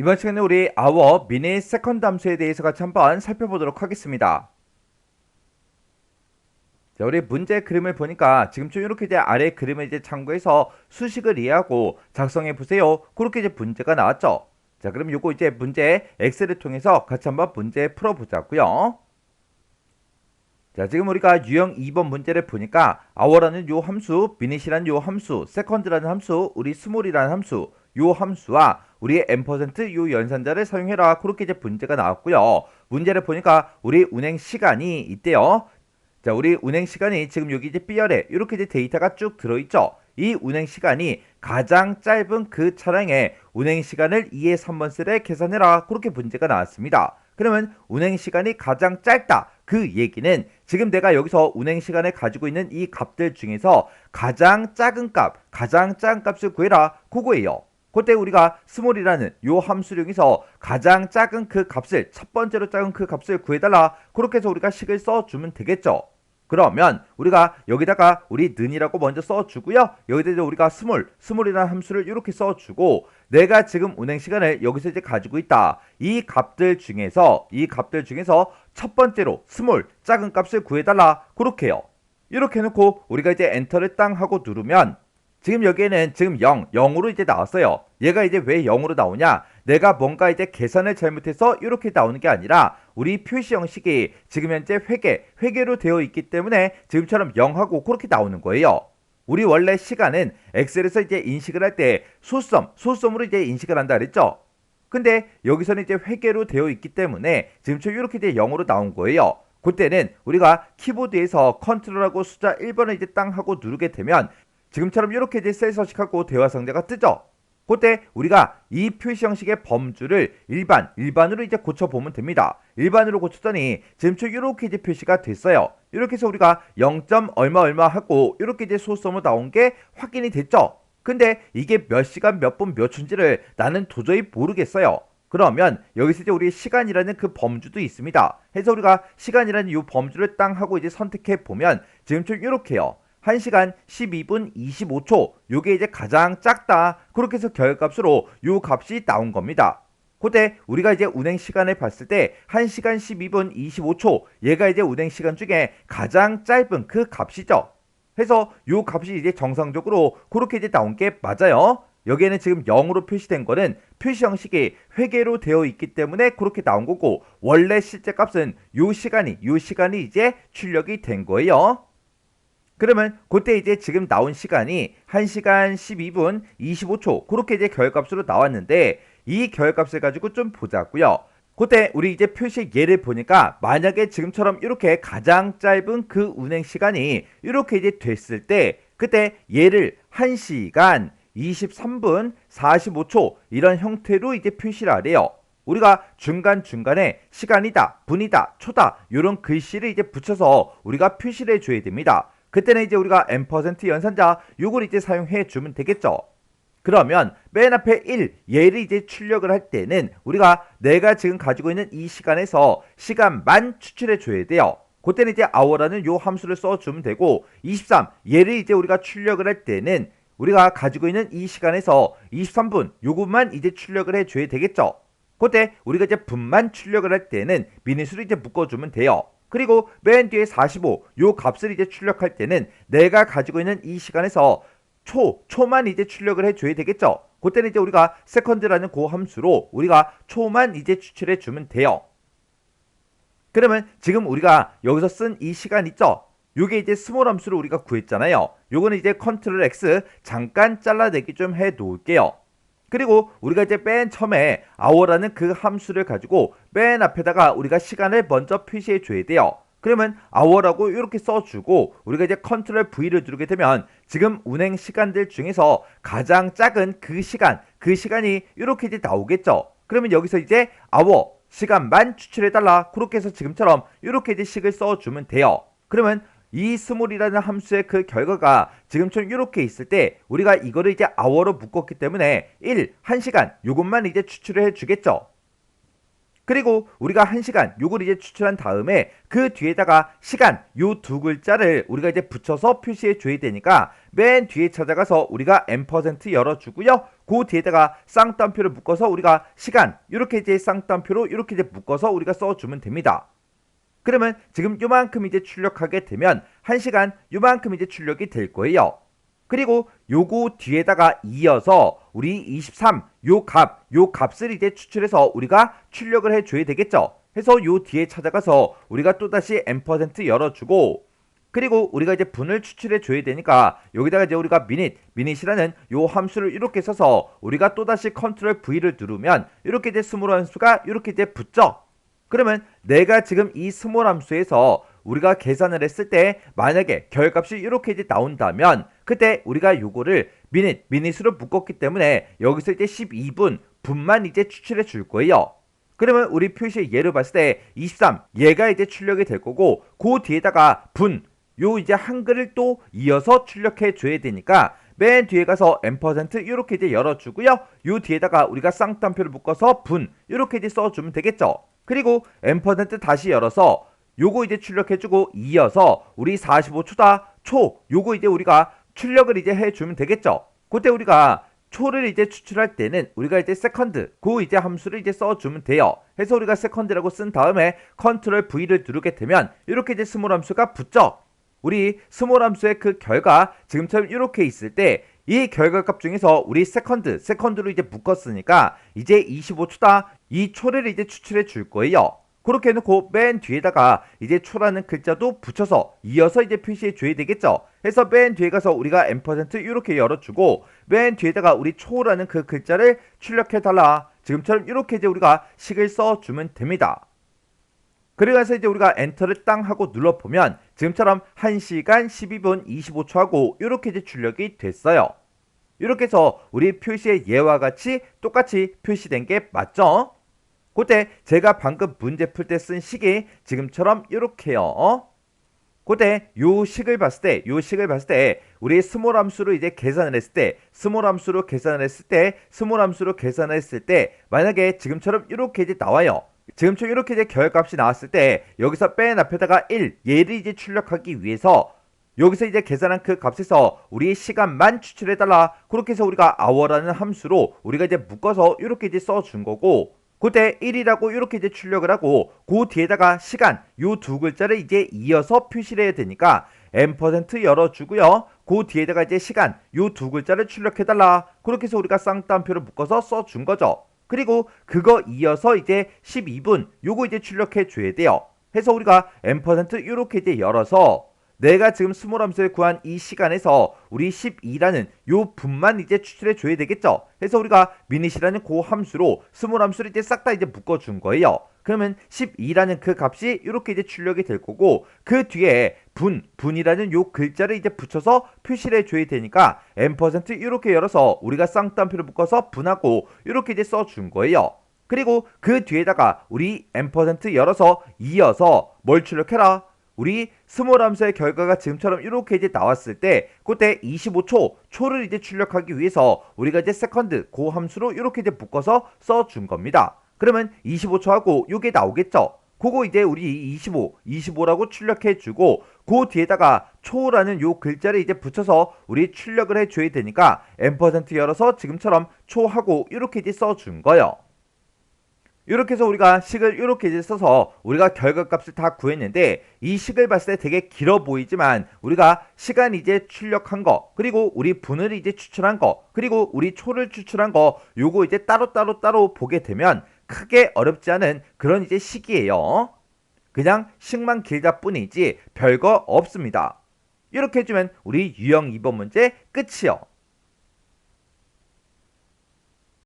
이번 시간에 우리 our 미니 세컨드 함수에 대해서 같이 한번 살펴보도록 하겠습니다. 자, 우리 문제 그림을 보니까 지금쯤 이렇게 이제 아래 그림을 이제 참고해서 수식을 이해하고 작성해 보세요. 그렇게 이제 문제가 나왔죠. 자, 그럼 요거 이제 문제 엑셀을 통해서 같이 한번 문제 풀어보자고요. 자, 지금 우리가 유형 2번 문제를 보니까 our라는 요 함수, minut이라는 요 함수, second라는 함수, 우리 small이라는 함수, 요 함수와 우리의 %, 요 연산자를 사용해라. 그렇게 이제 문제가 나왔고요. 문제를 보니까 우리 운행 시간이 있대요. 자, 우리 운행 시간이 지금 여기 이제 B열에 이렇게 이제 데이터가 쭉 들어있죠. 이 운행 시간이 가장 짧은 그 차량의 운행 시간을 2의 3번셀에 계산해라. 그렇게 문제가 나왔습니다. 그러면 운행 시간이 가장 짧다. 그 얘기는 지금 내가 여기서 운행 시간을 가지고 있는 이 값들 중에서 가장 작은 값을 구해라. 그거예요. 그때 우리가 스몰이라는 요 함수령에서 가장 작은 그 값을 첫 번째로 작은 그 값을 구해달라. 그렇게 해서 우리가 식을 써주면 되겠죠. 그러면 우리가 여기다가 우리 는이라고 먼저 써주고요. 여기다 이제 우리가 스몰이라는 함수를 이렇게 써주고 내가 지금 운행 시간을 여기서 이제 가지고 있다. 이 값들 중에서 첫 번째로 스몰 작은 값을 구해달라. 그렇게요. 이렇게 해놓고 우리가 이제 엔터를 땅 하고 누르면 지금 여기에는 지금 0으로 이제 나왔어요. 얘가 이제 왜 0으로 나오냐? 내가 뭔가 이제 계산을 잘못해서 이렇게 나오는 게 아니라 우리 표시 형식이 지금 현재 회계로 되어 있기 때문에 지금처럼 0하고 그렇게 나오는 거예요. 우리 원래 시간은 엑셀에서 이제 인식을 할 때 소수점으로 이제 인식을 한다 그랬죠? 근데 여기서는 이제 회계로 되어 있기 때문에 지금처럼 이렇게 이제 0으로 나온 거예요. 그때는 우리가 키보드에서 컨트롤하고 숫자 1번을 이제 땅 하고 누르게 되면 지금처럼 이렇게 이제 셀 서식하고 대화 상자가 뜨죠. 그때 우리가 이 표시 형식의 범주를 일반으로 이제 고쳐보면 됩니다. 일반으로 고쳤더니 지금처럼 이렇게 이제 표시가 됐어요. 이렇게 해서 우리가 0. 얼마 하고 이렇게 이제 소수점으로 나온 게 확인이 됐죠. 근데 이게 몇 시간 몇 분 몇 초인지를 나는 도저히 모르겠어요. 그러면 여기서 이제 우리 시간이라는 그 범주도 있습니다. 해서 우리가 시간이라는 이 범주를 땅 하고 이제 선택해 보면 지금처럼 이렇게요. 1시간 12분 25초 요게 이제 가장 작다. 그렇게 해서 결값으로 요 값이 나온 겁니다. 그때 우리가 이제 운행 시간을 봤을 때 1시간 12분 25초 얘가 이제 운행 시간 중에 가장 짧은 그 값이죠. 해서 요 값이 이제 정상적으로 그렇게 이제 나온 게 맞아요. 여기에는 지금 0으로 표시된 거는 표시 형식이 회계로 되어 있기 때문에 그렇게 나온 거고 원래 실제 값은 요 시간이 이제 출력이 된 거예요. 그러면 그때 이제 지금 나온 시간이 1시간 12분 25초 그렇게 이제 결값으로 나왔는데 이 결값을 가지고 좀 보자고요. 그때 우리 이제 표시 예를 보니까 만약에 지금처럼 이렇게 가장 짧은 그 운행 시간이 이렇게 이제 됐을 때 그때 얘를 1시간 23분 45초 이런 형태로 이제 표시를 하래요. 우리가 중간중간에 시간이다, 분이다, 초다 이런 글씨를 이제 붙여서 우리가 표시를 해줘야 됩니다. 그때는 이제 우리가 %, 연산자 요걸 이제 사용해 주면 되겠죠. 그러면 맨 앞에 1 얘를 이제 출력을 할 때는 우리가 내가 지금 가지고 있는 이 시간에서 시간만 추출해 줘야 돼요. 그때는 이제 hour라는 요 함수를 써주면 되고 23 얘를 이제 우리가 출력을 할 때는 우리가 가지고 있는 이 시간에서 23분 요것만 이제 출력을 해줘야 되겠죠. 그때 우리가 이제 분만 출력을 할 때는 미니수로 이제 묶어주면 돼요. 그리고 맨 뒤에 45 요 값을 이제 출력할 때는 내가 가지고 있는 이 시간에서 초만 이제 출력을 해줘야 되겠죠. 그때는 이제 우리가 second라는 그 함수로 우리가 초만 이제 추출해 주면 돼요. 그러면 지금 우리가 여기서 쓴 이 시간 있죠? 요게 이제 스몰 함수로 우리가 구했잖아요. 요거는 이제 컨트롤 X 잠깐 잘라내기 좀 해 놓을게요. 그리고 우리가 이제 맨 처음에 hour라는 그 함수를 가지고 맨 앞에다가 우리가 시간을 먼저 표시해 줘야 돼요. 그러면 hour라고 이렇게 써주고 우리가 이제 컨트롤 V를 누르게 되면 지금 운행 시간들 중에서 가장 작은 그 시간이 이렇게 이제 나오겠죠. 그러면 여기서 이제 hour 시간만 추출해달라. 그렇게 해서 지금처럼 이렇게 이제 식을 써주면 돼요. 그러면 이 스몰이라는 함수의 그 결과가 지금처럼 이렇게 있을 때 우리가 이거를 이제 hour로 묶었기 때문에 1시간 요것만 이제 추출을 해주겠죠. 그리고 우리가 1시간 요걸 이제 추출한 다음에 그 뒤에다가 시간 요 두 글자를 우리가 이제 붙여서 표시해 줘야 되니까 맨 뒤에 찾아가서 우리가 M% 열어주고요. 그 뒤에다가 쌍따옴표를 묶어서 우리가 시간 이렇게 이제 쌍따옴표로 이렇게 이제 묶어서 우리가 써주면 됩니다. 그러면 지금 요만큼 이제 출력하게 되면 1시간 요만큼 이제 출력이 될 거예요. 그리고 요거 뒤에다가 이어서 우리 23 요 값을 이제 추출해서 우리가 출력을 해줘야 되겠죠. 해서 요 뒤에 찾아가서 우리가 또다시 M% 열어주고 그리고 우리가 이제 분을 추출해 줘야 되니까 여기다가 이제 우리가 minut이라는 요 함수를 이렇게 써서 우리가 또다시 컨트롤 V를 누르면 이렇게 이제 스몰 함수가 이렇게 이제 붙죠. 그러면 내가 지금 이 스몰 함수에서 우리가 계산을 했을 때 만약에 결값이 이렇게 이제 나온다면 그때 우리가 요거를 minut으로 묶었기 때문에 여기서 이제 12분 분만 이제 추출해 줄 거예요. 그러면 우리 표시의 예를 봤을 때 23 얘가 이제 출력이 될 거고 그 뒤에다가 분 요 이제 한글을 또 이어서 출력해 줘야 되니까 맨 뒤에 가서 M% 이렇게 이제 열어주고요. 요 뒤에다가 우리가 쌍따옴표를 묶어서 분 이렇게 이제 써주면 되겠죠. 그리고 M% 다시 열어서 요거 이제 출력해주고 이어서 우리 45초다 초 요거 이제 우리가 출력을 이제 해주면 되겠죠. 그때 우리가 초를 이제 추출할 때는 우리가 이제 세컨드 그 이제 함수를 이제 써주면 돼요. 해서 우리가 세컨드라고 쓴 다음에 컨트롤 V를 누르게 되면 이렇게 이제 스몰 함수가 붙죠. 우리 스몰 함수의 그 결과 지금처럼 이렇게 있을 때 이 결과값 중에서 우리 세컨드로 이제 묶었으니까 이제 25초다 이 초를 이제 추출해 줄 거예요. 그렇게 해놓고 맨 뒤에다가 이제 초라는 글자도 붙여서 이어서 이제 표시해 줘야 되겠죠. 해서 맨 뒤에 가서 우리가 M% 이렇게 열어주고 맨 뒤에다가 우리 초라는 그 글자를 출력해 달라. 지금처럼 이렇게 이제 우리가 식을 써주면 됩니다. 그래서 이제 우리가 엔터를 땅 하고 눌러보면 지금처럼 1시간 12분 25초 하고 이렇게 이제 출력이 됐어요. 이렇게 해서 우리 표시의 예와 같이 똑같이 표시된 게 맞죠? 그때 제가 방금 문제 풀 때 쓴 식이 지금처럼 이렇게요. 그때 요 식을 봤을 때 우리 스몰 함수로 이제 계산을 했을 때 스몰 함수로 계산을 했을 때 만약에 지금처럼 이렇게 이제 나와요. 지금처럼 이렇게 이제 결값이 나왔을 때 여기서 맨 앞에다가 1 얘를 이제 출력하기 위해서 여기서 이제 계산한 그 값에서 우리 시간만 추출해달라. 그렇게 해서 우리가 hour라는 함수로 우리가 이제 묶어서 이렇게 이제 써준 거고 그때 1이라고 이렇게 이제 출력을 하고 그 뒤에다가 시간 요 두 글자를 이제 이어서 표시를 해야 되니까 M% 열어주고요. 그 뒤에다가 이제 시간 요 두 글자를 출력해달라. 그렇게 해서 우리가 쌍따옴표를 묶어서 써준 거죠. 그리고 그거 이어서 이제 12분 요거 이제 출력해 줘야 돼요. 해서 우리가 M% 이렇게 이제 열어서 내가 지금 스몰 함수에 구한 이 시간에서 우리 12라는 요 분만 이제 추출해 줘야 되겠죠. 해서 우리가 minut이라는 그 함수로 스몰 함수를 이제 싹 다 이제 묶어 준 거예요. 그러면 12라는 그 값이 이렇게 이제 출력이 될 거고 그 뒤에 분이라는 요 글자를 이제 붙여서 표시를 해줘야 되니까 M% 이렇게 열어서 우리가 쌍따옴표를 묶어서 분하고 이렇게 이제 써준 거예요. 그리고 그 뒤에다가 우리 M% 열어서 이어서 뭘 출력해라? 우리 스몰 함수의 결과가 지금처럼 이렇게 이제 나왔을 때 그때 25초를 이제 출력하기 위해서 우리가 이제 세컨드 그 함수로 이렇게 이제 묶어서 써준 겁니다. 그러면 25초하고 요게 나오겠죠. 그거 이제 우리 25라고 출력해주고 그 뒤에다가 초라는 요 글자를 이제 붙여서 우리 출력을 해줘야 되니까 M% 열어서 지금처럼 초하고 이렇게 이제 써준 거예요. 이렇게 해서 우리가 식을 이렇게 이제 써서 우리가 결과값을 다 구했는데 이 식을 봤을 때 되게 길어 보이지만 우리가 시간 이제 출력한 거 그리고 우리 분을 이제 추출한 거 그리고 우리 초를 추출한 거 요거 이제 따로 보게 되면 크게 어렵지 않은 그런 이제 식이에요. 그냥 식만 길다 뿐이지 별거 없습니다. 이렇게 해주면 우리 유형 2번 문제 끝이요.